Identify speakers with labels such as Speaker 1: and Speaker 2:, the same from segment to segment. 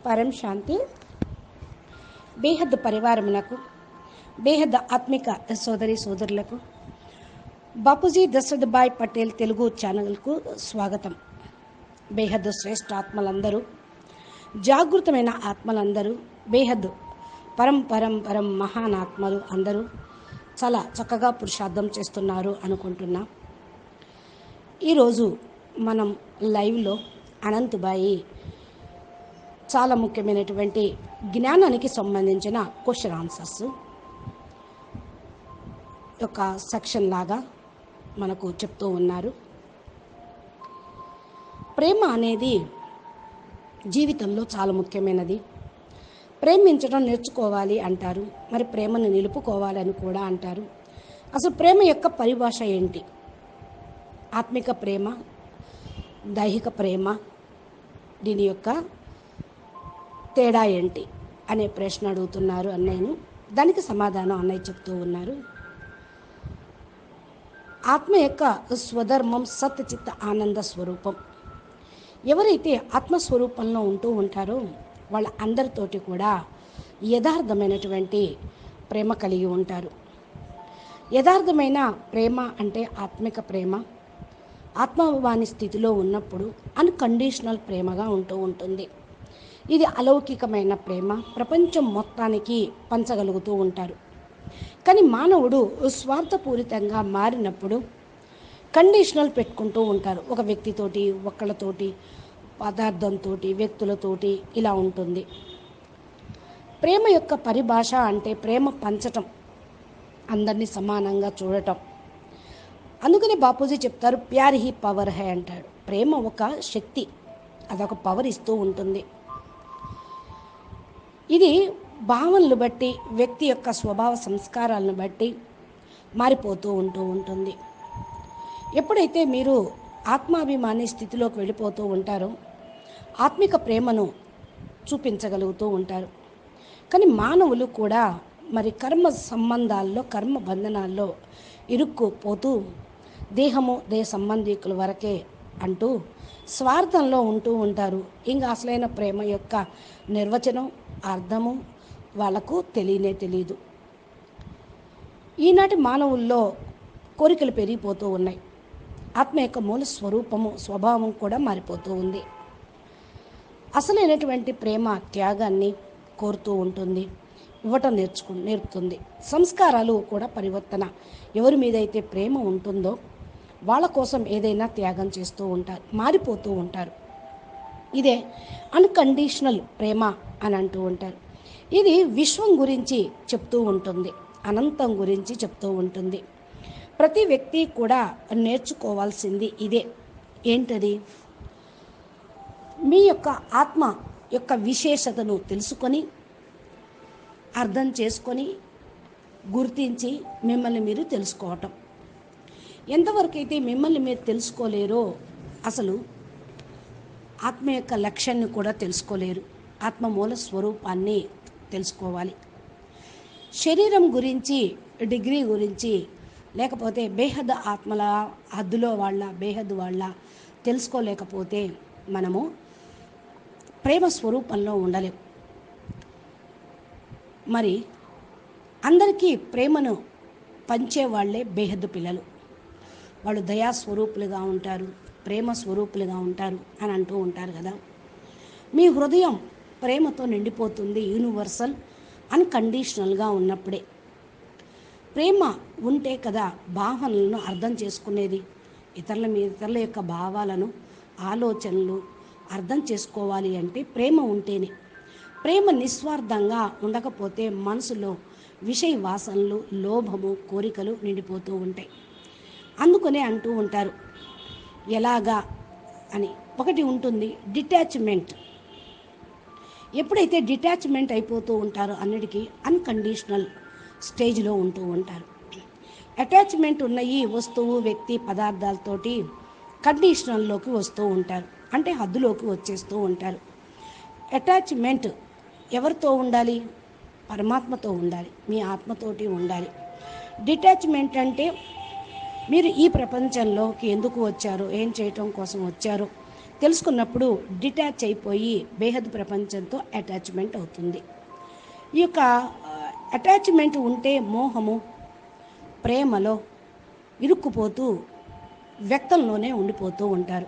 Speaker 1: పరం శాంతి బేహద్ పరివారమునకు బేహద్ ఆత్మిక సోదరి సోదరులకు బాపూజీ దశరథ్ భాయ్ పటేల్ తెలుగు ఛానల్కు స్వాగతం. బేహద్ శ్రేష్ఠ ఆత్మలందరూ, జాగృతమైన ఆత్మలందరూ, బేహద్ పరం పరం పరం మహాన్ ఆత్మలు అందరూ చాలా చక్కగా పురుషార్థం చేస్తున్నారు అనుకుంటున్నా. ఈరోజు మనం లైవ్లో అనంతబాయి చాలా ముఖ్యమైనటువంటి జ్ఞానానికి సంబంధించిన క్వశ్చన్ ఆన్సర్స్ ఒక సెక్షన్ లాగా మనకు చెప్తూ ఉన్నారు. ప్రేమ అనేది జీవితంలో చాలా ముఖ్యమైనది. ప్రేమించడం నేర్చుకోవాలి అంటారు, మరి ప్రేమను నిలుపుకోవాలని కూడా అంటారు. అసలు ప్రేమ యొక్క పరిభాష ఏంటి? ఆత్మిక ప్రేమ, దైహిక ప్రేమ, దీని యొక్క తేడా ఏంటి అనే ప్రశ్న అడుగుతున్నారు అన్నయ్యను. దానికి సమాధానం అన్నయ్య చెప్తూ ఉన్నారు. ఆత్మ యొక్క స్వధర్మం సత్ చిత్త ఆనంద స్వరూపం. ఎవరైతే ఆత్మస్వరూపంలో ఉంటూ ఉంటారో వాళ్ళ అందరితోటి కూడా యథార్థమైనటువంటి ప్రేమ కలిగి ఉంటారు. యథార్థమైన ప్రేమ అంటే ఆత్మిక ప్రేమ. ఆత్మాభిమాని స్థితిలో ఉన్నప్పుడు అన్కండిషనల్ ప్రేమగా ఉంటూ ఉంటుంది. ఇది అలౌకికమైన ప్రేమ, ప్రపంచం మొత్తానికి పంచగలుగుతూ ఉంటారు. కానీ మానవుడు స్వార్థపూరితంగా మారినప్పుడు కండిషనల్ పెట్టుకుంటూ ఉంటారు. ఒక వ్యక్తితోటి, ఒక్కళ్ళతోటి, పదార్థంతో, వ్యక్తులతోటి ఇలా ఉంటుంది. ప్రేమ యొక్క పరిభాష అంటే ప్రేమ పంచటం, అందరినీ సమానంగా చూడటం. అందుకని బాపూజీ చెప్తారు, ప్యార్ హీ పవర్ హై అంటాడు. ప్రేమ ఒక శక్తి, అదొక పవర్ ఇస్తూ ఉంటుంది. ఇది భావనలు బట్టి, వ్యక్తి యొక్క స్వభావ సంస్కారాలను బట్టి మారిపోతూ ఉంటుంది. ఎప్పుడైతే మీరు ఆత్మాభిమాని స్థితిలోకి వెళ్ళిపోతూ ఉంటారో ఆత్మిక ప్రేమను చూపించగలుగుతూ ఉంటారు. కానీ మానవులు కూడా మరి కర్మ సంబంధాల్లో, కర్మ బంధనాల్లో ఇరుక్కుపోతూ దేహము, దేహ సంబంధికుల వరకే అంటూ స్వార్థంలో ఉంటూ ఉంటారు. ఇంకా అసలైన ప్రేమ యొక్క నిర్వచనం, అర్థము వాళ్ళకు తెలియదు. ఈనాటి మానవుల్లో కోరికలు పెరిగిపోతూ ఉన్నాయి. ఆత్మ యొక్క మూల స్వరూపము, స్వభావం కూడా మారిపోతూ ఉంది. అసలైనటువంటి ప్రేమ త్యాగాన్ని కోరుతూ ఉంటుంది, ఇవ్వటం నేర్పుతుంది. సంస్కారాలు కూడా పరివర్తన. ఎవరి మీద అయితే ప్రేమ ఉంటుందో వాళ్ళ కోసం ఏదైనా త్యాగం చేస్తూ ఉంటారు, మారిపోతూ ఉంటారు. ఇదే అన్కండిషనల్ ప్రేమ అని అంటూ ఉంటారు. ఇది విశ్వం గురించి చెప్తూ ఉంటుంది, అనంతం గురించి చెప్తూ ఉంటుంది. ప్రతి వ్యక్తి కూడా నేర్చుకోవాల్సింది ఇదే. ఏంటది? మీ యొక్క ఆత్మ యొక్క విశేషతను తెలుసుకొని, అర్థం చేసుకొని, గుర్తించి మిమ్మల్ని మీరు తెలుసుకోవటం. ఎంతవరకు అయితే మిమ్మల్ని మీరు తెలుసుకోలేరో అసలు ఆత్మ యొక్క లక్ష్యాన్ని కూడా తెలుసుకోలేరు. ఆత్మ మూల స్వరూపాన్ని తెలుసుకోవాలి. శరీరం గురించి, డిగ్రీ గురించి, లేకపోతే బేహద్ ఆత్మల హద్దులో వాళ్ళ, బేహద్ వాళ్ళ తెలుసుకోలేకపోతే మనము ప్రేమ స్వరూపంలో ఉండలేము. మరి అందరికీ ప్రేమను పంచే వాళ్ళే బేహద్ పిల్లలు. వాళ్ళు దయాస్వరూపులుగా ఉంటారు, ప్రేమ స్వరూపులుగా ఉంటారు అని అంటూ ఉంటారు కదా. మీ హృదయం ప్రేమతో నిండిపోతుంది, యూనివర్సల్ అన్కండిషనల్గా ఉన్నప్పుడే. ప్రేమ ఉంటే కదా భావనలను అర్థం చేసుకునేది. ఇతరుల యొక్క భావాలను, ఆలోచనలు అర్థం చేసుకోవాలి అంటే ప్రేమ ఉంటేనే. ప్రేమ నిస్వార్థంగా ఉండకపోతే మనసులో విషయ వాసనలు, లోభము, కోరికలు నిండిపోతూ ఉంటాయి. అందుకనే అంటూ ఉంటారు ఎలాగా అని. ఒకటి ఉంటుంది డిటాచ్మెంట్. ఎప్పుడైతే డిటాచ్మెంట్ అయిపోతూ ఉంటారో అన్నిటికీ అన్కండిషనల్ స్టేజ్లో ఉంటూ ఉంటారు. అటాచ్మెంట్ ఉన్న ఈ వస్తువు, వ్యక్తి, పదార్థాలతోటి కండిషనల్లోకి వస్తూ ఉంటారు, అంటే హద్దులోకి వచ్చేస్తూ ఉంటారు. అటాచ్మెంట్ ఎవరితో ఉండాలి? పరమాత్మతో ఉండాలి, మీ ఆత్మతోటి ఉండాలి. డిటాచ్మెంట్ అంటే మీరు ఈ ప్రపంచంలోకి ఎందుకు వచ్చారో, ఏం చేయటం కోసం వచ్చారో తెలుసుకున్నప్పుడు డిటాచ్ అయిపోయి బేహద్ ప్రపంచంతో అటాచ్మెంట్ అవుతుంది. ఈ యొక్క అటాచ్మెంట్ ఉంటే మోహము, ప్రేమలో ఇరుక్కుపోతూ వ్యక్తంలోనే ఉండిపోతూ ఉంటారు.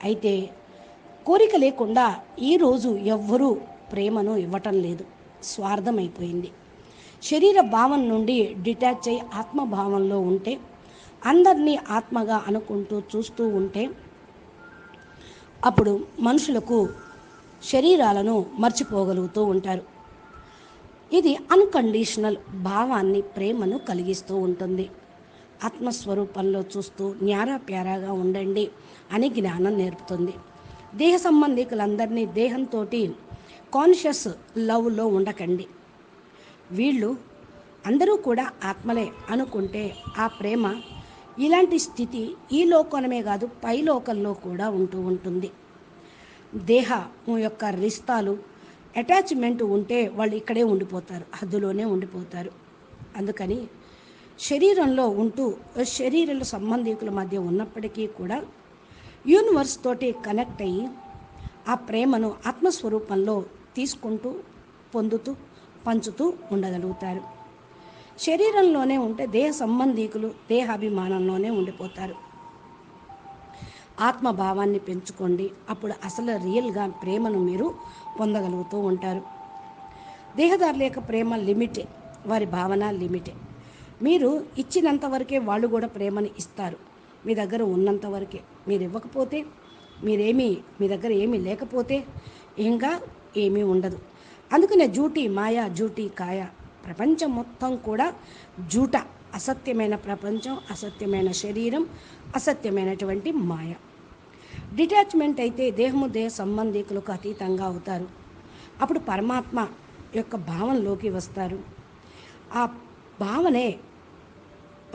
Speaker 1: అయితే కోరిక లేకుండా ఈరోజు ఎవ్వరూ ప్రేమను ఇవ్వటం లేదు. స్వార్థమైపోయింది. శరీర భావం నుండి డిటాచ్ అయి ఆత్మభావంలో ఉంటే, అందరినీ ఆత్మగా అనుకుంటూ చూస్తూ ఉంటే, అప్పుడు మనుషులకు శరీరాలను మర్చిపోగలుగుతూ ఉంటారు. ఇది అన్కండిషనల్ భావాన్ని, ప్రేమను కలిగిస్తూ ఉంటుంది. ఆత్మస్వరూపంలో చూస్తూ న్యారా ప్యారాగా ఉండండి అని జ్ఞానం నేర్పుతుంది. దేహ సంబంధికులందరినీ దేహంతో కాన్షియస్ లవ్లో ఉండకండి. వీళ్ళు అందరూ కూడా ఆత్మలే అనుకుంటే ఆ ప్రేమ ఇలాంటి స్థితి ఈ లోకంలోనే కాదు పై లోకంలో కూడా ఉంటూ ఉంటుంది. దేహం యొక్క రిస్తాలు అటాచ్మెంట్ ఉంటే వాళ్ళు ఇక్కడే ఉండిపోతారు, హద్దులోనే ఉండిపోతారు. అందుకని శరీరంలో ఉంటూ శరీరాల సంబంధికుల మధ్య ఉన్నప్పటికీ కూడా యూనివర్స్ తోటి కనెక్ట్ అయ్యి ఆ ప్రేమను ఆత్మస్వరూపంలో తీసుకుంటూ పొందుతూ పంచుతూ ఉండగలుగుతారు. శరీరంలోనే ఉంటే దేహ సంబంధికులు దేహాభిమానంలోనే ఉండిపోతారు. ఆత్మభావాన్ని పెంచుకోండి, అప్పుడు అసలు రియల్గా ప్రేమను మీరు పొందగలుగుతూ ఉంటారు. దేహదారుల యొక్క ప్రేమ లిమిటే, వారి భావన లిమిటే. మీరు ఇచ్చినంత వరకే వాళ్ళు కూడా ప్రేమని ఇస్తారు. మీ దగ్గర ఉన్నంత వరకే. మీరు ఇవ్వకపోతే మీ దగ్గర ఏమీ లేకపోతే ఇంకా ఏమీ ఉండదు. అందుకనే జూటి మాయ జూటి కాయ, ప్రపంచం మొత్తం కూడా జూట, అసత్యమైన ప్రపంచం, అసత్యమైన శరీరం, అసత్యమైనటువంటి మాయ. డిటాచ్మెంట్ అయితే దేహము దేహ సంబంధికులకు అతీతంగా అవుతారు. అప్పుడు పరమాత్మ యొక్క భావంలోకి వస్తారు. ఆ భావనే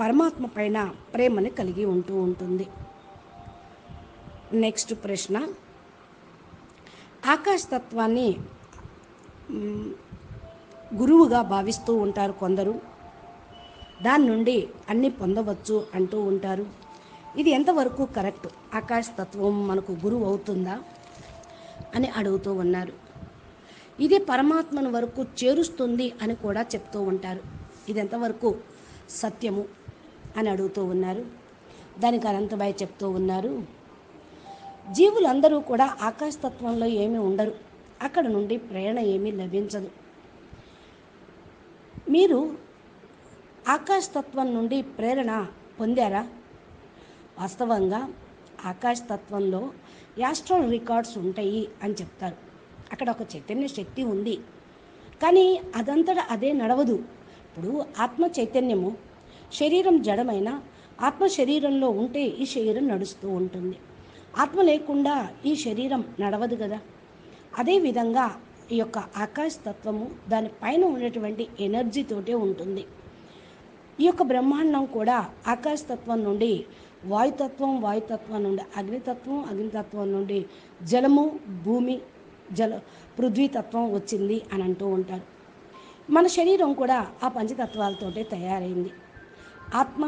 Speaker 1: పరమాత్మ పైన ప్రేమని కలిగి ఉంటూ ఉంటుంది. నెక్స్ట్ ప్రశ్న, ఆకాశతత్వాన్ని గురువుగా భావిస్తూ ఉంటారు కొందరు. దాని నుండి అన్నీ పొందవచ్చు అంటూ ఉంటారు. ఇది ఎంతవరకు కరెక్ట్? ఆకాశతత్వం మనకు గురువు అవుతుందా అని అడుగుతూ ఉన్నారు. ఇది పరమాత్మను వరకు చేరుస్తుంది అని కూడా చెప్తూ ఉంటారు. ఇది ఎంతవరకు సత్యము అని అడుగుతూ ఉన్నారు. దానికి అనంతబాయి చెప్తూ ఉన్నారు, జీవులందరూ కూడా ఆకాశతత్వంలో ఏమీ ఉండరు. అక్కడ నుండి ప్రేరణ ఏమీ లభించదు. మీరు ఆకాశతత్వం నుండి ప్రేరణ పొందారా? వాస్తవంగా ఆకాశతత్వంలో యాస్ట్రల్ రికార్డ్స్ ఉంటాయి అని చెప్తారు. అక్కడ ఒక చైతన్య శక్తి ఉంది, కానీ అదంతటా అదే నడవదు. ఇప్పుడు ఆత్మ చైతన్యము, శరీరం జడమైన ఆత్మ శరీరంలో ఉంటే ఈ శరీరం నడుస్తూ ఉంటుంది. ఆత్మ లేకుండా ఈ శరీరం నడవదు కదా. అదేవిధంగా ఈ యొక్క ఆకాశతత్వము దానిపైన ఉన్నటువంటి ఎనర్జీతోటే ఉంటుంది. ఈ యొక్క బ్రహ్మాండం కూడా ఆకాశతత్వం నుండి వాయుతత్వం నుండి అగ్నితత్వం నుండి జలము, భూమి, పృథ్వీతత్వం వచ్చింది అని అంటూ ఉంటారు. మన శరీరం కూడా ఆ పంచతత్వాలతోటే తయారైంది. ఆత్మ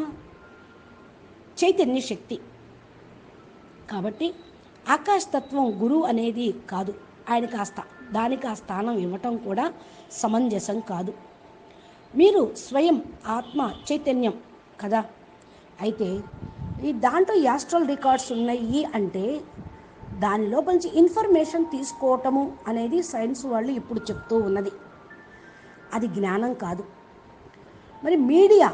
Speaker 1: చైతన్య శక్తి కాబట్టి ఆకాశతత్వం గురువు అనేది కాదు. దానికి ఆ స్థానం ఇవ్వటం కూడా సమంజసం కాదు. మీరు స్వయం ఆత్మ చైతన్యం కదా. అయితే ఈ దాంట్లో యాస్ట్రల్ రికార్డ్స్ ఉన్నాయి అంటే దానిలో నుంచి ఇన్ఫర్మేషన్ తీసుకోవటము అనేది సైన్స్ వాళ్ళు ఇప్పుడు చెప్తూ ఉన్నది. అది జ్ఞానం కాదు. మరి మీడియా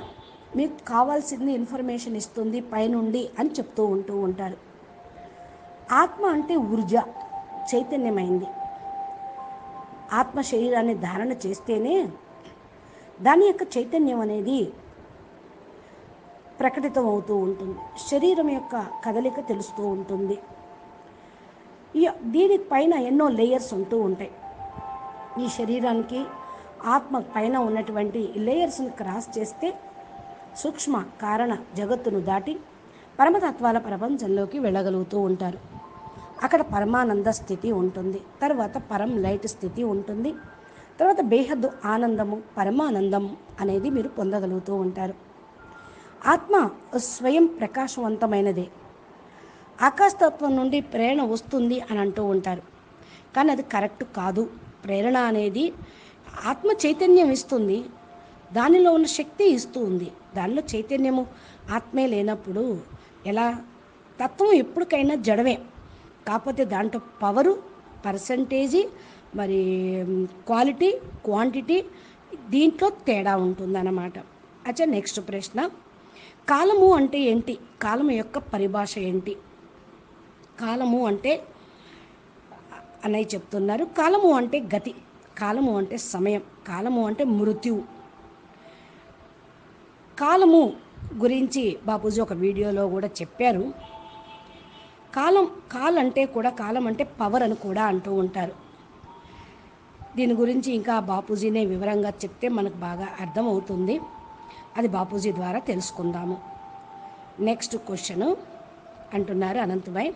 Speaker 1: మీకు కావాల్సింది ఇన్ఫర్మేషన్ ఇస్తుంది పైనుండి అని చెప్తూ ఉంటారు. ఆత్మ అంటే ఊర్జ, చైతన్యమైంది. ఆత్మ శరీరాన్ని ధారణ చేస్తేనే దాని యొక్క చైతన్యం అనేది ప్రకటితం అవుతూ ఉంటుంది. శరీరం యొక్క కదలిక తెలుస్తూ ఉంటుంది. దీనిపైన ఎన్నో లేయర్స్ ఉంటూ ఉంటాయి. ఈ శరీరానికి ఆత్మ పైన ఉన్నటువంటి లేయర్స్ని క్రాస్ చేస్తే సూక్ష్మ కారణ జగత్తును దాటి పరమతత్వాల ప్రపంచంలోకి వెళ్ళగలుగుతూ ఉంటారు. అక్కడ పరమానంద స్థితి ఉంటుంది, తర్వాత పరం లైట్ స్థితి ఉంటుంది, తర్వాత బేహద్దు ఆనందము, పరమానందం అనేది మీరు పొందగలుగుతూ ఉంటారు. ఆత్మ స్వయం ప్రకాశవంతమైనదే. ఆకాశతత్వం నుండి ప్రేరణ వస్తుంది అని అంటూ ఉంటారు, కానీ అది కరెక్ట్ కాదు. ప్రేరణ అనేది ఆత్మ చైతన్యం ఇస్తుంది, దానిలో ఉన్న శక్తి ఇస్తూ ఉంది. దానిలో చైతన్యము ఆత్మే లేనప్పుడు ఎలా? తత్వం ఎప్పటికైనా జడమే, కాకపోతే దాంట్లో పవరు, పర్సంటేజీ, మరి క్వాలిటీ, క్వాంటిటీ, దీంట్లో తేడా ఉంటుందన్నమాట. అచ్చా, నెక్స్ట్ ప్రశ్న, కాలము అంటే ఏంటి? కాలము యొక్క పరిభాష ఏంటి? కాలము అంటే అన్నయ్య చెప్తున్నారు, కాలము అంటే గతి, కాలము అంటే సమయం, కాలము అంటే మృత్యువు. కాలము గురించి బాపూజీ ఒక వీడియోలో కూడా చెప్పారు. కాలం అంటే పవర్ అని కూడా అంటూ ఉంటారు. దీని గురించి ఇంకా బాపూజీనే వివరంగా చెప్తే మనకు బాగా అర్థమవుతుంది. అది బాపూజీ ద్వారా తెలుసుకుందాము. నెక్స్ట్ క్వశ్చన్ అంటున్నారు అనంతభాయ్,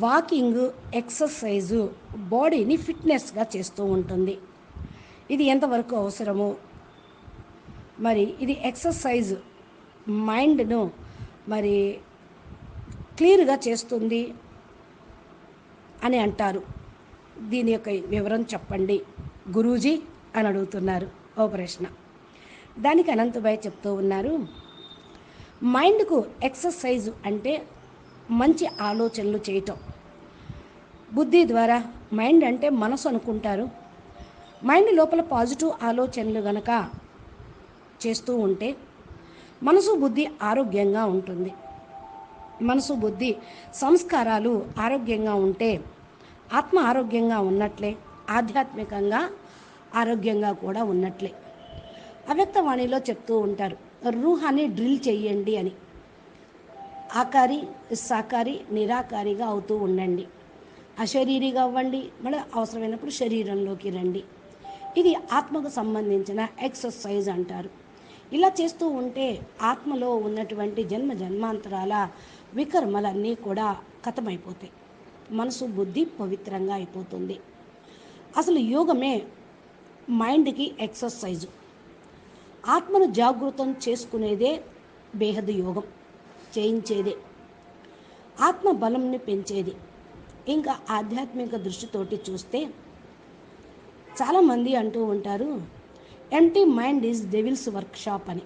Speaker 1: వాకింగ్ ఎక్సర్సైజు బాడీని ఫిట్నెస్గా చేస్తూ ఉంటుంది. ఇది ఎంతవరకు అవసరము? మరి ఇది ఎక్సర్సైజ్ మైండ్ను మరి క్లియర్గా చేస్తుంది అని అంటారు. దీని యొక్క వివరం చెప్పండి గురూజీ అని అడుగుతున్నారు ఓ ప్రశ్న. దానికి అనంతభాయ్ చెప్తూ ఉన్నారు, మైండ్కు ఎక్సర్సైజ్ అంటే మంచి ఆలోచనలు చేయటం. బుద్ధి ద్వారా, మైండ్ అంటే మనసు అనుకుంటారు, మైండ్ లోపల పాజిటివ్ ఆలోచనలు గనక చేస్తూ ఉంటే మనసు బుద్ధి ఆరోగ్యంగా ఉంటుంది. మనసు బుద్ధి సంస్కారాలు ఆరోగ్యంగా ఉంటే ఆత్మ ఆరోగ్యంగా ఉన్నట్లే, ఆధ్యాత్మికంగా ఆరోగ్యంగా కూడా ఉన్నట్లే. అవ్యక్తవాణిలో చెప్తూ ఉంటారు, రూహాన్ని డ్రిల్ చెయ్యండి అని. ఆకారి, సాకారి, నిరాకారిగా అవుతూ ఉండండి, అశరీరిగా అవ్వండి, మళ్ళీ అవసరమైనప్పుడు శరీరంలోకి రండి. ఇది ఆత్మకు సంబంధించిన ఎక్సర్సైజ్ అంటారు. ఇలా చేస్తూ ఉంటే ఆత్మలో ఉన్నటువంటి జన్మ జన్మాంతరాల వికర్మలన్నీ కూడా ఖతమైపోతాయి, మనసు బుద్ధి పవిత్రంగా అయిపోతుంది. అసలు యోగమే మైండ్కి ఎక్సర్సైజు. ఆత్మను జాగృతం చేసుకునేదే బేహద్దు యోగం చేయించేదే, ఆత్మ బలంని పెంచేది. ఇంకా ఆధ్యాత్మిక దృష్టితోటి చూస్తే చాలామంది అంటూ ఉంటారు, empty mind is devils workshop అని.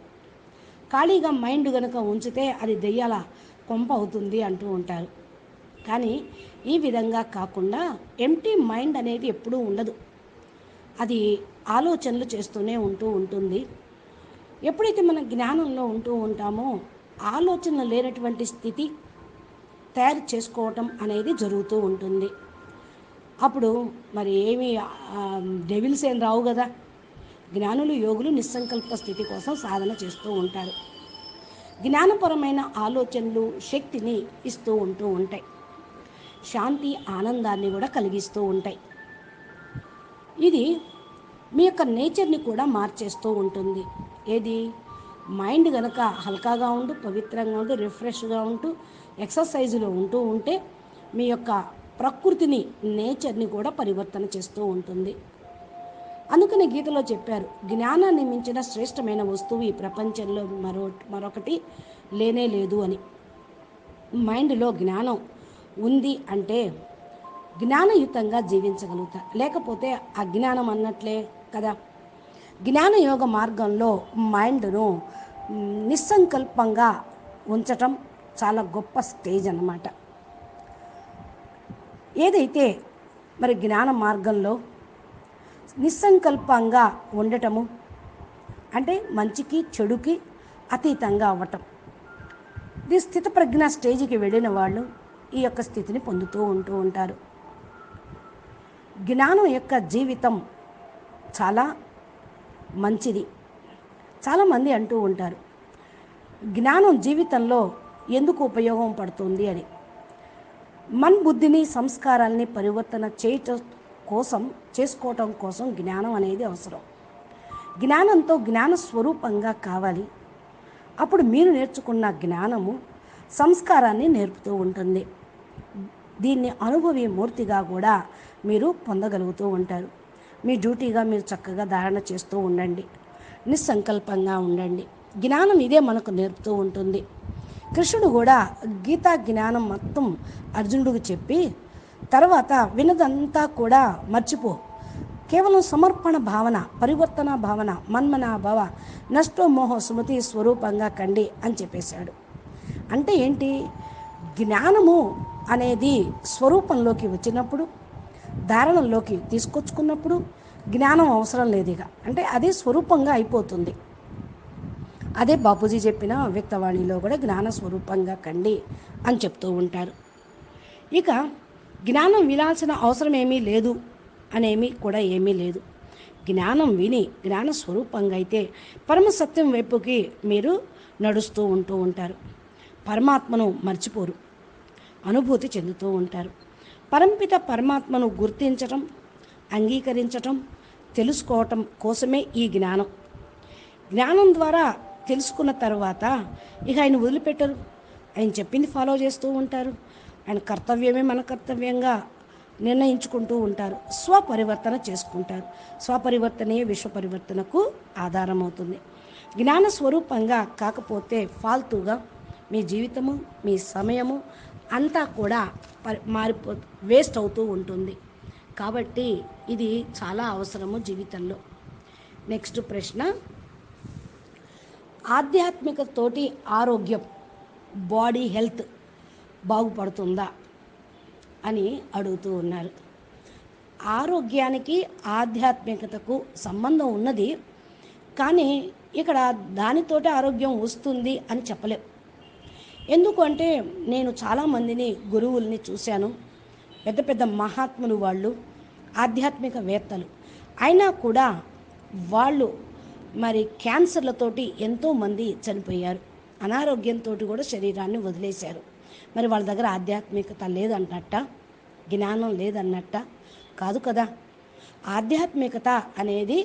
Speaker 1: ఖాళీగా మైండ్ కనుక ఉంచితే అది దెయ్యాల కొంప అవుతుంది అంటూ ఉంటారు. కానీ ఈ విధంగా కాకుండా ఎంటీ మైండ్ అనేది ఎప్పుడూ ఉండదు, అది ఆలోచనలు చేస్తూనే ఉంటుంది. ఎప్పుడైతే మన జ్ఞానంలో ఉంటూ ఉంటామో ఆలోచన లేనటువంటి స్థితి తయారు చేసుకోవటం అనేది జరుగుతూ ఉంటుంది. అప్పుడు మరి ఏమి డెవిల్స్ ఏం రావు కదా. జ్ఞానులు, యోగులు నిస్సంకల్ప స్థితి కోసం సాధన చేస్తూ ఉంటారు. జ్ఞానపరమైన ఆలోచనలు శక్తిని ఇస్తూ ఉంటాయి, శాంతి ఆనందాన్ని కూడా కలిగిస్తూ ఉంటాయి. ఇది మీ యొక్క నేచర్ని కూడా మార్చేస్తూ ఉంటుంది. ఏది? మైండ్ కనుక హల్కాగా ఉంటూ, పవిత్రంగా ఉంటూ, రిఫ్రెష్గా ఉంటూ, ఎక్సర్సైజులో ఉంటే మీ యొక్క ప్రకృతిని, నేచర్ని కూడా పరివర్తన చేస్తూ ఉంటుంది. అందుకని గీతలో చెప్పారు, జ్ఞానాన్ని మించిన శ్రేష్టమైన వస్తువు ఈ ప్రపంచంలో మరొకటి లేనే లేదు అని. మైండ్లో జ్ఞానం ఉంది అంటే జ్ఞానయుతంగా జీవించగలుగుతా, లేకపోతే అజ్ఞానం అన్నట్లే కదా. జ్ఞానయోగ మార్గంలో మైండ్ను నిస్సంకల్పంగా ఉంచటం చాలా గొప్ప స్టేజ్ అన్నమాట. ఏదైతే మరి జ్ఞాన మార్గంలో నిస్సంకల్పంగా ఉండటము అంటే మంచికి చెడుకి అతీతంగా అవ్వటం, ఈ స్థితప్రజ్ఞ స్టేజ్కి వెళ్ళిన వాళ్ళు ఈ యొక్క స్థితిని పొందుతూ ఉంటారు. జ్ఞానం యొక్క జీవితం చాలా మంచిది. చాలామంది అంటూ ఉంటారు, జ్ఞానం జీవితంలో ఎందుకు ఉపయోగం పడుతుంది అని. మన బుద్ధిని, సంస్కారాలని పరివర్తన చేసుకోవటం కోసం జ్ఞానం అనేది అవసరం. జ్ఞానంతో జ్ఞాన స్వరూపంగా కావాలి. అప్పుడు మీరు నేర్చుకున్న జ్ఞానము సంస్కారాన్ని నేర్పుతూ ఉంటుంది. దీన్ని అనుభవీ మూర్తిగా కూడా మీరు పొందగలుగుతూ ఉంటారు. మీ డ్యూటీగా మీరు చక్కగా ధారణ చేస్తూ ఉండండి, నిస్సంకల్పంగా ఉండండి. జ్ఞానం ఇదే మనకు నేర్పుతూ ఉంటుంది. కృష్ణుడు కూడా గీతా జ్ఞానం మొత్తం అర్జునుడికి చెప్పి తర్వాత వినదంతా కూడా మర్చిపో, కేవలం సమర్పణ భావన, పరివర్తన భావన, మన్మన భవ, నష్టో మోహ సుమతి స్వరూపంగా కండి అని చెప్పేశాడు. అంటే ఏంటి? జ్ఞానము అనేది స్వరూపంలోకి వచ్చినప్పుడు, ధారణంలోకి తీసుకొచ్చుకున్నప్పుడు జ్ఞానం అవసరం లేదు ఇక, అంటే అదే స్వరూపంగా అయిపోతుంది. అదే బాపూజీ చెప్పిన వ్యక్తవాణిలో కూడా జ్ఞాన స్వరూపంగా కండి అని చెప్తూ ఉంటారు. ఇక జ్ఞానం వినాల్సిన అవసరం ఏమీ లేదు అనేమి కూడా ఏమీ లేదు. జ్ఞానం విని జ్ఞాన స్వరూపంగా అయితే పరమసత్యం వైపుకి మీరు నడుస్తూ ఉంటారు. పరమాత్మను మర్చిపోరు, అనుభూతి చెందుతూ ఉంటారు. పరంపిత పరమాత్మను గుర్తించటం, అంగీకరించటం, తెలుసుకోవటం కోసమే ఈ జ్ఞానం. జ్ఞానం ద్వారా తెలుసుకున్న తర్వాత ఇక ఆయన వదిలిపెట్టరు, ఆయన చెప్పింది ఫాలో చేస్తూ ఉంటారు. ఆయన కర్తవ్యమే మన కర్తవ్యంగా నిర్ణయించుకుంటూ ఉంటారు. స్వపరివర్తన చేసుకుంటారు. స్వపరివర్తనే విశ్వ పరివర్తనకు ఆధారమవుతుంది. జ్ఞాన స్వరూపంగా కాకపోతే ఫాల్తుగా మీ జీవితము, మీ సమయము అంతా కూడా వేస్ట్ అవుతూ ఉంటుంది. కాబట్టి ఇది చాలా అవసరము జీవితంలో. నెక్స్ట్ ప్రశ్న, ఆధ్యాత్మికతోటి ఆరోగ్యం, బాడీ హెల్త్ బాగుపడుతుందా అని అడుగుతూ ఉన్నారు. ఆరోగ్యానికి ఆధ్యాత్మికతకు సంబంధం ఉన్నది, కానీ ఇక్కడ దానితోటి ఆరోగ్యం వస్తుంది అని చెప్పలేం. ఎందుకంటే నేను చాలామందిని గురువుల్ని చూశాను, పెద్ద పెద్ద మహాత్ములు, వాళ్ళు ఆధ్యాత్మికవేత్తలు అయినా కూడా వాళ్ళు మరి క్యాన్సర్లతోటి ఎంతోమంది చనిపోయారు, అనారోగ్యంతో కూడా శరీరాన్ని వదిలేశారు. మరి వాళ్ళ దగ్గర ఆధ్యాత్మికత లేదన్నట్ట, జ్ఞానం లేదన్నట్ట? కాదు కదా. ఆధ్యాత్మికత అనేది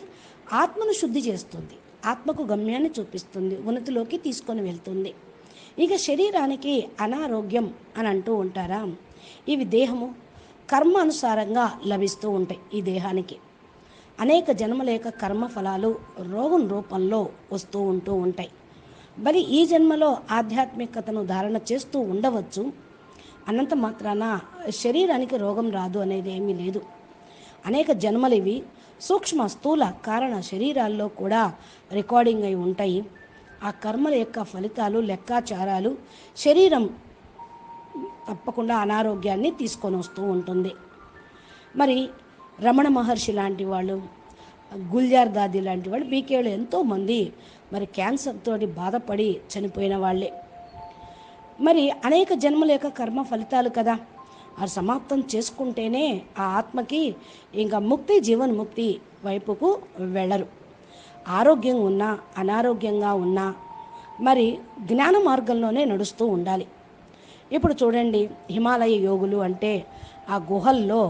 Speaker 1: ఆత్మను శుద్ధి చేస్తుంది, ఆత్మకు గమ్యాన్ని చూపిస్తుంది, ఉన్నతిలోకి తీసుకొని వెళ్తుంది. ఇక శరీరానికి అనారోగ్యం అని అంటూ ఉంటారా? ఇవి దేహము కర్మ అనుసారంగా లభిస్తూ ఉంటాయి. ఈ దేహానికి అనేక జన్మలేక కర్మ ఫలాలు రోగం రూపంలో వస్తూ ఉంటాయి. మరి ఈ జన్మలో ఆధ్యాత్మికతను ధారణ చేస్తూ ఉండవచ్చు, అన్నంత మాత్రాన శరీరానికి రోగం రాదు అనేది ఏమీ లేదు. అనేక జన్మలు ఇవి సూక్ష్మ స్థూల కారణ శరీరాల్లో కూడా రికార్డింగ్ అయి ఉంటాయి. ఆ కర్మల యొక్క ఫలితాలు, లెక్కాచారాలు శరీరం తప్పకుండా అనారోగ్యాన్ని తీసుకొని వస్తూ ఉంటుంది. మరి రమణ మహర్షి లాంటి వాళ్ళు, గుల్జార్ దాది లాంటి వాళ్ళు, బీకేళ్ళు ఎంతోమంది మరి క్యాన్సర్ తోటి బాధపడి చనిపోయిన వాళ్ళే. మరి అనేక జన్మల యొక్క కర్మ ఫలితాలు కదా, అది సమాప్తం చేసుకుంటేనే ఆ ఆత్మకి ఇంకా ముక్తి, జీవన్ముక్తి వైపుకు వెళ్ళరు. ఆరోగ్యం ఉన్నా అనారోగ్యంగా ఉన్నా మరి జ్ఞాన మార్గంలోనే నడుస్తూ ఉండాలి. ఇప్పుడు చూడండి, హిమాలయ యోగులు అంటే ఆ గుహల్లో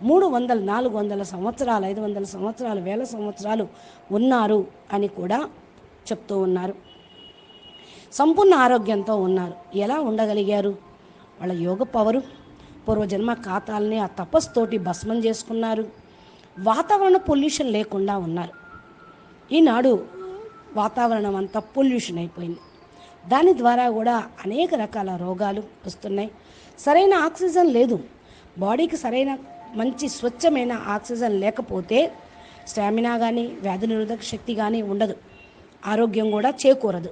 Speaker 1: 300, 400 సంవత్సరాలు, 500 సంవత్సరాలు, 1000 సంవత్సరాలు ఉన్నారు అని కూడా చెప్తూ ఉన్నారు. సంపూర్ణ ఆరోగ్యంతో ఉన్నారు. ఎలా ఉండగలిగారు? వాళ్ళ యోగ పవరు, పూర్వజన్మ ఖాతాలని ఆ తపస్సుతోటి భస్మం చేసుకున్నారు. వాతావరణ పొల్యూషన్ లేకుండా ఉన్నారు. ఈనాడు వాతావరణం అంతా పొల్యూషన్ అయిపోయింది. దాని ద్వారా కూడా అనేక రకాల రోగాలు వస్తున్నాయి. సరైన ఆక్సిజన్ లేదు బాడీకి, సరైన మంచి స్వచ్ఛమైన ఆక్సిజన్ లేకపోతే స్టామినా కానీ, వ్యాధి నిరోధక శక్తి కానీ ఉండదు, ఆరోగ్యం కూడా చేకూరదు.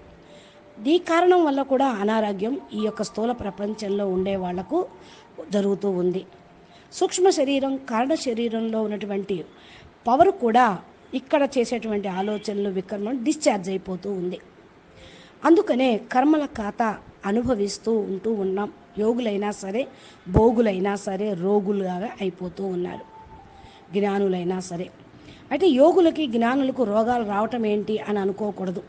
Speaker 1: ఈ కారణం వల్ల కూడా అనారోగ్యం ఈ యొక్క స్థూల ప్రపంచంలో ఉండే వాళ్లకు జరుగుతూ ఉంది. సూక్ష్మ శరీరం, కారణ శరీరంలో ఉన్నటువంటి పవర్ కూడా ఇక్కడ చేసేటువంటి ఆలోచనలు, వికర్మలు డిశ్చార్జ్ అయిపోతూ ఉంది. అందుకనే కర్మల ఖాతా అనుభవిస్తూ ఉన్నాం. యోగులైనా సరే, భోగులైనా సరే రోగులుగా అయిపోతూ ఉన్నారు, జ్ఞానులైనా సరే. అయితే యోగులకి, జ్ఞానులకు రోగాలు రావటం ఏంటి అని అనుకోకూడదు.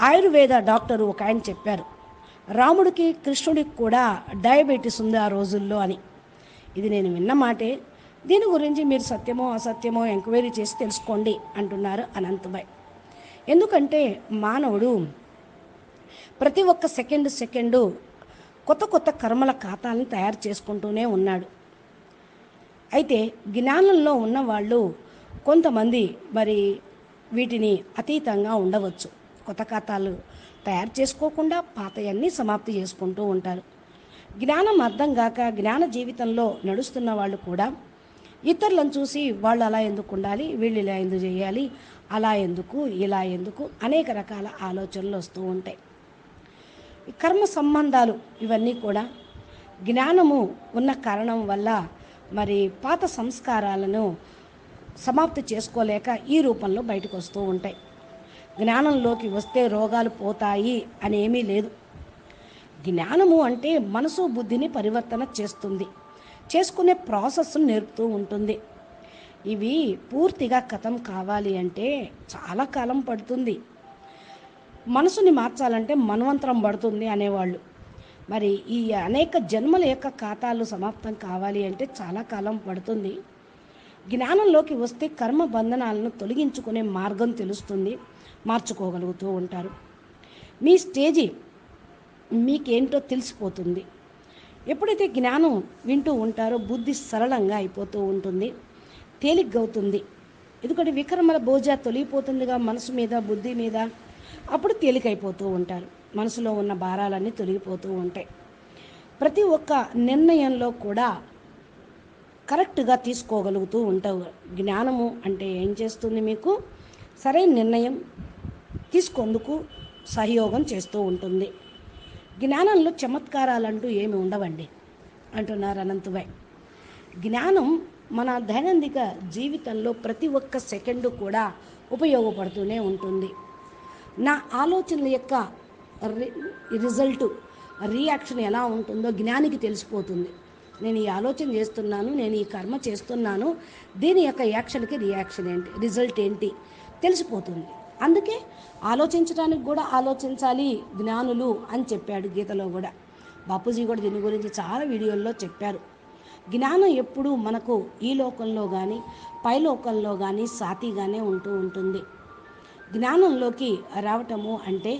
Speaker 1: ఆయుర్వేద డాక్టరు ఒక ఆయన చెప్పారు, రాముడికి కృష్ణుడికి కూడా డయాబెటీస్ ఉంది ఆ రోజుల్లో అని. ఇది నేను విన్న మాటే, దీని గురించి మీరు సత్యమో అసత్యమో ఎంక్వైరీ చేసి తెలుసుకోండి అంటున్నారు అనంతభాయ్. ఎందుకంటే మానవుడు ప్రతి ఒక్క సెకండు కొత్త కొత్త కర్మల ఖాతాలను తయారు చేసుకుంటూనే ఉన్నాడు. అయితే జ్ఞానంలో ఉన్నవాళ్ళు కొంతమంది మరి వీటిని అతీతంగా ఉండవచ్చు. కొత్త ఖాతాలు తయారు చేసుకోకుండా పాతయన్నీ సమాప్తి చేసుకుంటూ ఉంటారు. జ్ఞానం అర్థం కాక జ్ఞాన జీవితంలో నడుస్తున్న వాళ్ళు కూడా ఇతరులను చూసి వాళ్ళు అలా ఎందుకు ఉండాలి, వీళ్ళు ఇలా ఎందుకు చేయాలి, అలా ఎందుకు, ఇలా ఎందుకు అనేక రకాల ఆలోచనలు వస్తూ ఉంటాయి. ఈ కర్మ సంబంధాలు ఇవన్నీ కూడా జ్ఞానము ఉన్న కారణం వల్ల మరి పాత సంస్కారాలను సమాప్తి చేసుకోలేక ఈ రూపంలో బయటకు వస్తూ ఉంటాయి. జ్ఞానంలోకి వస్తే రోగాలు పోతాయి అని ఏమీ లేదు. జ్ఞానము అంటే మనసు బుద్ధిని పరివర్తన చేస్తుంది, చేసుకునే ప్రాసెస్ను నేర్పుతూ ఉంటుంది. ఇవి పూర్తిగా ఖతం కావాలి అంటే చాలా కాలం పడుతుంది. మనసుని మార్చాలంటే మన్వంతరం పడుతుంది అనేవాళ్ళు. మరి ఈ అనేక జన్మల యొక్క ఖాతాలు సమాప్తం కావాలి అంటే చాలా కాలం పడుతుంది. జ్ఞానంలోకి వస్తే కర్మ బంధనాలను తొలగించుకునే మార్గం తెలుస్తుంది, మార్చుకోగలుగుతూ ఉంటారు. మీ స్టేజీ మీకేంటో తెలిసిపోతుంది. ఎప్పుడైతే జ్ఞానం వింటూ ఉంటారో బుద్ధి సరళంగా అయిపోతూ ఉంటుంది, తేలిగ్గా అవుతుంది. ఎందుకంటే వికర్మల బోజ తొలగిపోతుందిగా మనసు మీద, బుద్ధి మీద. అప్పుడు తేలికైపోతూ ఉంటారు. మనసులో ఉన్న భారాలన్నీ తొలగిపోతూ ఉంటాయి. ప్రతి ఒక్క నిర్ణయంలో కూడా కరెక్ట్గా తీసుకోగలుగుతూ ఉంటావు. జ్ఞానము అంటే ఏం చేస్తుంది, మీకు సరైన నిర్ణయం తీసుకొందుకు సహయోగం చేస్తూ ఉంటుంది. జ్ఞానంలో చమత్కారాలంటూ ఏమి ఉండవండి అంటున్నారు అనంతభాయ్. జ్ఞానం మన దైనందిక జీవితంలో ప్రతి ఒక్క సెకండు కూడా ఉపయోగపడుతూనే ఉంటుంది. నా ఆలోచనల యొక్క రియాక్షన్ ఎలా ఉంటుందో జ్ఞానికి తెలిసిపోతుంది. నేను ఈ ఆలోచన చేస్తున్నాను, నేను ఈ కర్మ చేస్తున్నాను, దీని యొక్క యాక్షన్కి రియాక్షన్ ఏంటి, రిజల్ట్ ఏంటి తెలిసిపోతుంది. అందుకే ఆలోచించడానికి కూడా ఆలోచించాలి జ్ఞానులు అని చెప్పాడు గీతలో కూడా. బాపూజీ కూడా దీని గురించి చాలా వీడియోల్లో చెప్పారు. జ్ఞానం ఎప్పుడూ మనకు ఈ లోకంలో కానీ పైలోకంలో కానీ సాతిగానే ఉంటూ ఉంటుంది. జ్ఞానంలోకి రావటము అంటే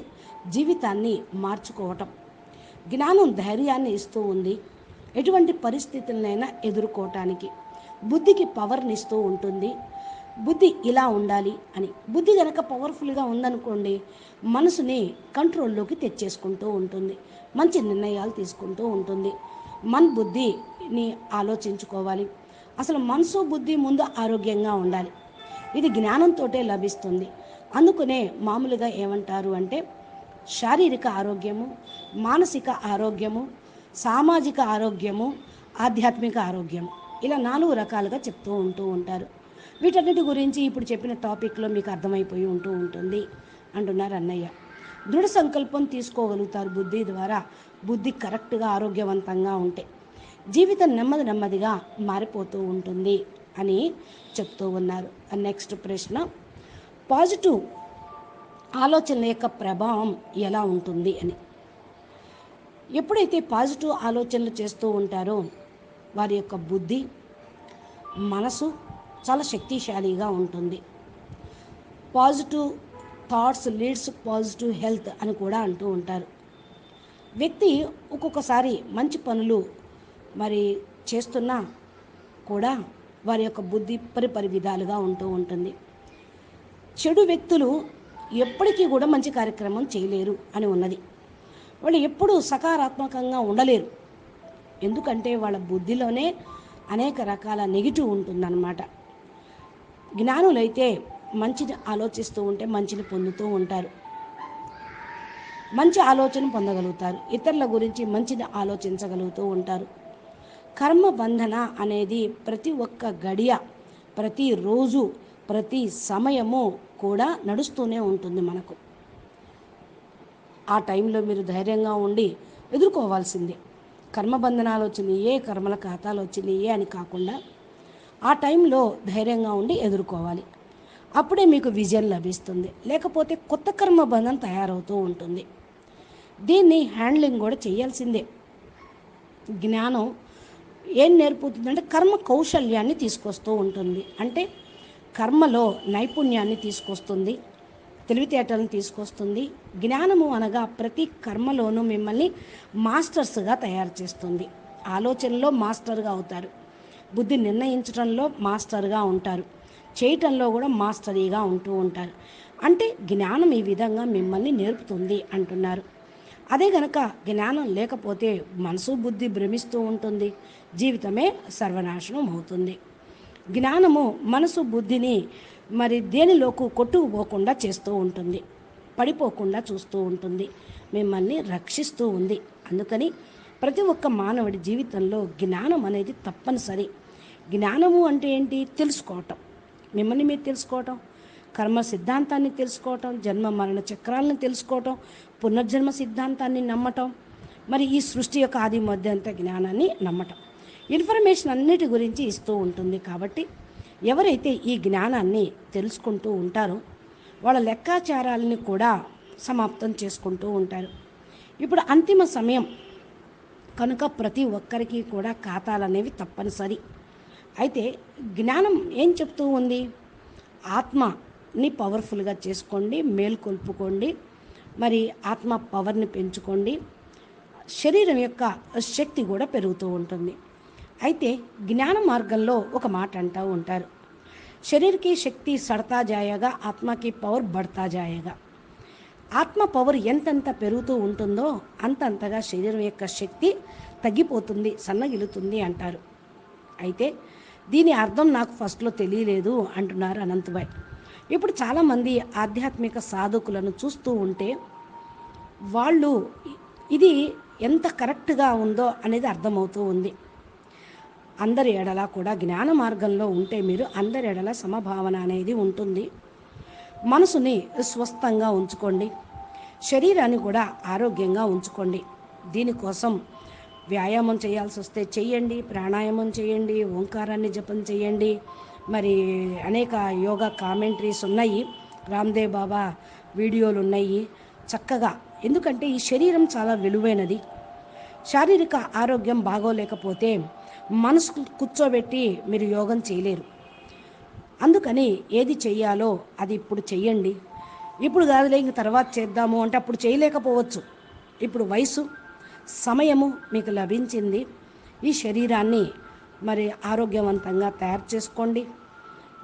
Speaker 1: జీవితాన్ని మార్చుకోవటం. జ్ఞానం ధైర్యాన్ని ఇస్తూ ఉంది, ఎటువంటి పరిస్థితులనైనా ఎదుర్కోవటానికి. బుద్ధికి పవర్ని ఇస్తూ ఉంటుంది. బుద్ధి ఇలా ఉండాలి అని. బుద్ధి కనుక పవర్ఫుల్గా ఉందనుకోండి, మనసుని కంట్రోల్లోకి తెచ్చేసుకుంటూ ఉంటుంది, మంచి నిర్ణయాలు తీసుకుంటూ ఉంటుంది. మన బుద్ధిని ఆలోచించుకోవాలి. అసలు మనసు బుద్ధి ముందు ఆరోగ్యంగా ఉండాలి. ఇది జ్ఞానంతో లభిస్తుంది. అందుకనే మామూలుగా ఏమంటారు అంటే శారీరక ఆరోగ్యము, మానసిక ఆరోగ్యము, సామాజిక ఆరోగ్యము, ఆధ్యాత్మిక ఆరోగ్యము, ఇలా 4 రకాలుగా చెప్తూ ఉంటారు. వీటన్నిటి గురించి ఇప్పుడు చెప్పిన టాపిక్లో మీకు అర్థమైపోయి ఉంటుంది అంటున్నారు అన్నయ్య. దృఢ సంకల్పం తీసుకోగలుగుతారు బుద్ధి ద్వారా. బుద్ధి కరెక్ట్గా ఆరోగ్యవంతంగా ఉంటే జీవితం నెమ్మదిగా మారిపోతూ ఉంటుంది అని చెప్తూ ఉన్నారు. నెక్స్ట్ ప్రశ్న, పాజిటివ్ ఆలోచనల యొక్క ప్రభావం ఎలా ఉంటుంది అని. ఎప్పుడైతే పాజిటివ్ ఆలోచనలు చేస్తూ ఉంటారో వారి యొక్క బుద్ధి, మనసు చాలా శక్తిశాలిగా ఉంటుంది. Positive thoughts leads positive health అని కూడా అంటూ ఉంటారు. వ్యక్తి ఒక్కొక్కసారి మంచి పనులు మరి చేస్తున్నా కూడా వారి యొక్క బుద్ధి పరిపరి విధాలుగా ఉంటూ ఉంటుంది. చెడు వ్యక్తులు ఎప్పటికీ కూడా మంచి కార్యక్రమం చేయలేరు అని ఉన్నది. వాళ్ళు ఎప్పుడూ సకారాత్మకంగా ఉండలేరు. ఎందుకంటే వాళ్ళ బుద్ధిలోనే అనేక రకాల నెగిటివ్ ఉంటుందన్నమాట. జ్ఞానులైతే మంచిని ఆలోచిస్తూ ఉంటే మంచిని పొందుతూ ఉంటారు, మంచి ఆలోచన పొందగలుగుతారు, ఇతరుల గురించి మంచిని ఆలోచించగలుగుతూ ఉంటారు. కర్మ బంధన అనేది ప్రతి ఒక్క గడియ, ప్రతిరోజు, ప్రతి సమయము కూడా నడుస్తూనే ఉంటుంది మనకు. ఆ టైంలో మీరు ధైర్యంగా ఉండి ఎదుర్కోవాల్సిందే. కర్మబంధనాలు వచ్చినాయే, కర్మల ఖాతాలు వచ్చినాయే అని కాకుండా ఆ టైంలో ధైర్యంగా ఉండి ఎదుర్కోవాలి. అప్పుడే మీకు విజయం లభిస్తుంది. లేకపోతే కొత్త కర్మబంధం తయారవుతూ ఉంటుంది. దీన్ని హ్యాండ్లింగ్ కూడా చేయాల్సిందే. జ్ఞానం ఏం నేర్పుతుందంటే కర్మ కౌశల్యాన్ని తీసుకొస్తూ ఉంటుంది. అంటే కర్మలో నైపుణ్యాన్ని తీసుకొస్తుంది, తెలివితేటలను తీసుకొస్తుంది. జ్ఞానము అనగా ప్రతి కర్మలోనూ మిమ్మల్ని మాస్టర్స్గా తయారు చేస్తుంది. ఆలోచనలో మాస్టర్గా అవుతారు, బుద్ధి నిర్ణయించడంలో మాస్టర్గా ఉంటారు, చేయటంలో కూడా మాస్టరీగా ఉంటూ ఉంటారు. అంటే జ్ఞానం ఈ విధంగా మిమ్మల్ని నేర్పుతుంది అంటున్నారు. అదే గనక జ్ఞానం లేకపోతే మనసు బుద్ధి భ్రమిస్తూ ఉంటుంది, జీవితమే సర్వనాశనం అవుతుంది. జ్ఞానము మనసు బుద్ధిని మరి దేనిలోకి కొట్టుకుపోకుండా చేస్తూ ఉంటుంది, పడిపోకుండా చూస్తూ ఉంటుంది, మిమ్మల్ని రక్షిస్తూ ఉంది. అందుకని ప్రతి ఒక్క మానవుడి జీవితంలో జ్ఞానం అనేది తప్పనిసరి. జ్ఞానము అంటే ఏంటి? తెలుసుకోవటం, మిమ్మల్ని మీరు తెలుసుకోవటం, కర్మ సిద్ధాంతాన్ని తెలుసుకోవటం, జన్మ మరణ చక్రాలను తెలుసుకోవటం, పునర్జన్మ సిద్ధాంతాన్ని నమ్మటం, మరి ఈ సృష్టి యొక్క ఆది మధ్యంత జ్ఞానాన్ని నమ్మటం, ఇన్ఫర్మేషన్ అన్నిటి గురించి ఇస్తూ ఉంటుంది. కాబట్టి ఎవరైతే ఈ జ్ఞానాన్ని తెలుసుకుంటూ ఉంటారో వాళ్ళ లెక్కాచారాలని కూడా సమాప్తం చేసుకుంటూ ఉంటారు. ఇప్పుడు అంతిమ సమయం కనుక ప్రతి ఒక్కరికి కూడా ఖాతాలు అనేవి తప్పనిసరి. అయితే జ్ఞానం ఏం చెప్తూ ఉంది? ఆత్మని పవర్ఫుల్గా చేసుకోండి, మేల్కొల్పుకోండి, మరి ఆత్మ పవర్ని పెంచుకోండి, శరీరం యొక్క శక్తి కూడా పెరుగుతూ ఉంటుంది. అయితే జ్ఞాన మార్గంలో ఒక మాట అంటూ ఉంటారు, శరీరకి శక్తి సడతా జాయగా ఆత్మకి పవర్ బడతా జాయగా. ఆత్మ పవర్ ఎంతెంత పెరుగుతూ ఉంటుందో అంతంతగా శరీరం యొక్క శక్తి తగ్గిపోతుంది, సన్నగిలుతుంది అంటారు. అయితే దీని అర్థం నాకు ఫస్ట్లో తెలియలేదు అంటున్నారు అనంతభాయ్. ఇప్పుడు చాలామంది ఆధ్యాత్మిక సాధకులను చూస్తూ ఉంటే వాళ్ళు ఇది ఎంత కరెక్ట్గా ఉందో అనేది అర్థమవుతూ ఉంది. అందరి ఎడల కూడా జ్ఞాన మార్గంలో ఉంటే మీరు అందరి ఎడల సమభావన అనేది ఉంటుంది. మనసుని స్వస్థంగా ఉంచుకోండి, శరీరాన్ని కూడా ఆరోగ్యంగా ఉంచుకోండి. దీనికోసం వ్యాయామం చేయాల్సి వస్తే చెయ్యండి, ప్రాణాయామం చేయండి, ఓంకారాన్ని జపం చేయండి. మరి అనేక యోగా కామెంటరీస్ ఉన్నాయి, రామ్దేవ్ బాబా వీడియోలు ఉన్నాయి చక్కగా. ఎందుకంటే ఈ శరీరం చాలా విలువైనది. శారీరక ఆరోగ్యం బాగోలేకపోతే మనసు కూర్చోబెట్టి మీరు యోగం చేయలేరు. అందుకని ఏది చెయ్యాలో అది ఇప్పుడు చెయ్యండి. ఇప్పుడు కాదులే ఇంక తర్వాత చేద్దాము అంటే అప్పుడు చేయలేకపోవచ్చు. ఇప్పుడు వయసు సమయము మీకు లభించింది. ఈ శరీరాన్ని మరి ఆరోగ్యవంతంగా తయారు చేసుకోండి.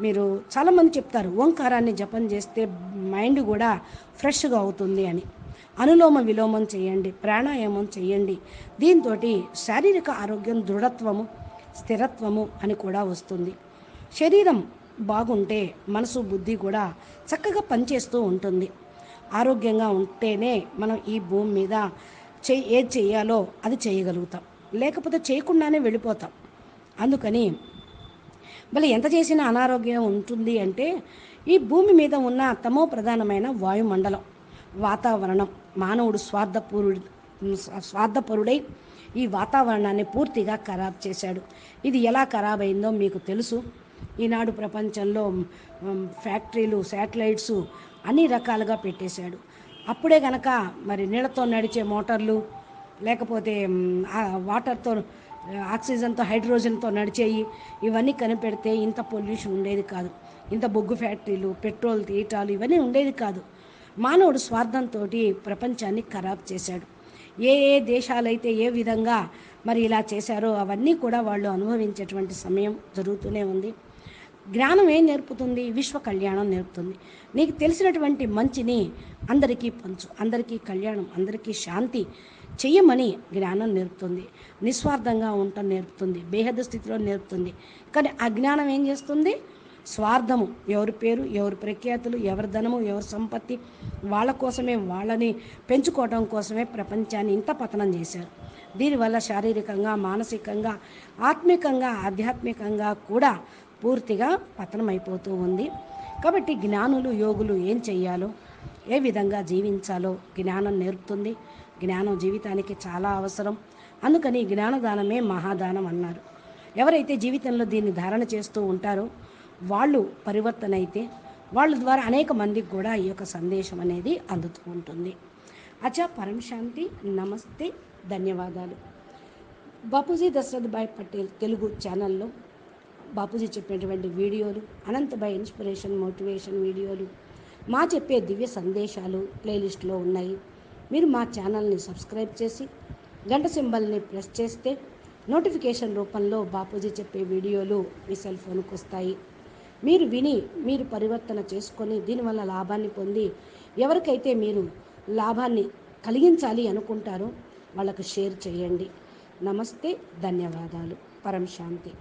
Speaker 1: మీరు చాలామంది చెప్తారు ఓంకారాన్ని జపం చేస్తే మైండ్ కూడా ఫ్రెష్గా అవుతుంది అని. అనులోమ విలోమం చేయండి, ప్రాణాయామం చేయండి. దీంతో శారీరక ఆరోగ్యం, దృఢత్వము, స్థిరత్వము అని కూడా వస్తుంది. శరీరం బాగుంటే మనసు బుద్ధి కూడా చక్కగా పనిచేస్తూ ఉంటుంది. ఆరోగ్యంగా ఉంటేనే మనం ఈ భూమి మీద ఏది చేయాలో అది చేయగలుగుతాం, లేకపోతే చేయకుండానే వెళ్ళిపోతాం. అందుకని మళ్ళీ ఎంత చేసినా అనారోగ్యం ఉంటుంది. అంటే ఈ భూమి మీద ఉన్న తమో ప్రధానమైన వాయుమండలం, వాతావరణం, మానవుడు స్వార్థపరుడై ఈ వాతావరణాన్ని పూర్తిగా ఖరాబ్ చేశాడు. ఇది ఎలా ఖరాబ్ అయిందో మీకు తెలుసు. ఈనాడు ప్రపంచంలో ఫ్యాక్టరీలు, శాటిలైట్స్ అన్ని రకాలుగా పెట్టేశాడు. అప్పుడే గనక మరి నీళ్ళతో నడిచే మోటార్లు, లేకపోతే వాటర్తో, ఆక్సిజన్తో, హైడ్రోజన్తో నడిచేయి ఇవన్నీ కనిపెడితే ఇంత పొల్యూషన్ ఉండేది కాదు. ఇంత బొగ్గు ఫ్యాక్టరీలు, పెట్రోల్ తీయటాలు ఇవన్నీ ఉండేది కాదు. మానవుడు స్వార్థంతో ప్రపంచాన్ని ఖరాబ్ చేశాడు. ఏ ఏ దేశాలైతే ఏ విధంగా మరి ఇలా చేశారో అవన్నీ కూడా వాళ్ళు అనుభవించేటువంటి సమయం జరుగుతూనే ఉంది. జ్ఞానం ఏం నేర్పుతుంది? విశ్వ కళ్యాణం నేర్పుతుంది. నీకు తెలిసినటువంటి మంచిని అందరికీ పంచు, అందరికీ కళ్యాణం, అందరికీ శాంతి చెయ్యమని జ్ఞానం నేర్పుతుంది. నిస్వార్థంగా ఉండటం నేర్పుతుంది, బేహద్దు స్థితిలో నేర్పుతుంది. కానీ అజ్ఞానం ఏం చేస్తుంది? స్వార్థము, ఎవరి పేరు, ఎవరి ప్రఖ్యాతులు, ఎవరి ధనము, ఎవరి సంపత్తి, వాళ్ళ కోసమే, వాళ్ళని పెంచుకోవడం కోసమే ప్రపంచాన్ని ఇంత పతనం చేశారు. దీనివల్ల శారీరకంగా, మానసికంగా, ఆత్మికంగా, ఆధ్యాత్మికంగా కూడా పూర్తిగా పతనం అయిపోతూ ఉంది. కాబట్టి జ్ఞానులు, యోగులు ఏం చెయ్యాలో, ఏ విధంగా జీవించాలో జ్ఞానం నేర్పుతుంది. జ్ఞానం జీవితానికి చాలా అవసరం. అందుకని జ్ఞానదానమే మహాదానం అన్నారు. ఎవరైతే జీవితంలో దీన్ని ధారణ చేస్తూ ఉంటారో వాళ్ళు పరివర్తన అయితే వాళ్ళ ద్వారా అనేక మందికి కూడా ఈ యొక్క సందేశం అనేది అందుతూ ఉంటుంది. అచ్చా, పరం శాంతి, నమస్తే, ధన్యవాదాలు. బాపూజీ దశరథ్ భాయ్ పటేల్ తెలుగు ఛానల్లో బాపూజీ చెప్పేటువంటి వీడియోలు, అనంతభాయ్ ఇన్స్పిరేషన్, మోటివేషన్ వీడియోలు, మా చెప్పే దివ్య సందేశాలు ప్లేలిస్ట్లో ఉన్నాయి. మీరు మా ఛానల్ని సబ్స్క్రైబ్ చేసి గంట సింబల్ని ప్రెస్ చేస్తే నోటిఫికేషన్ రూపంలో బాపూజీ చెప్పే వీడియోలు మీ సెల్ ఫోన్కి వస్తాయి. మీరు విని మీరు పరివర్తన చేసుకొని దీనివల్ల లాభాన్ని పొంది ఎవరికైతే మీరు లాభాన్ని కలిగించాలి అనుకుంటారో వాళ్ళకు షేర్ చేయండి. నమస్తే, ధన్యవాదాలు. పరం శాంతి.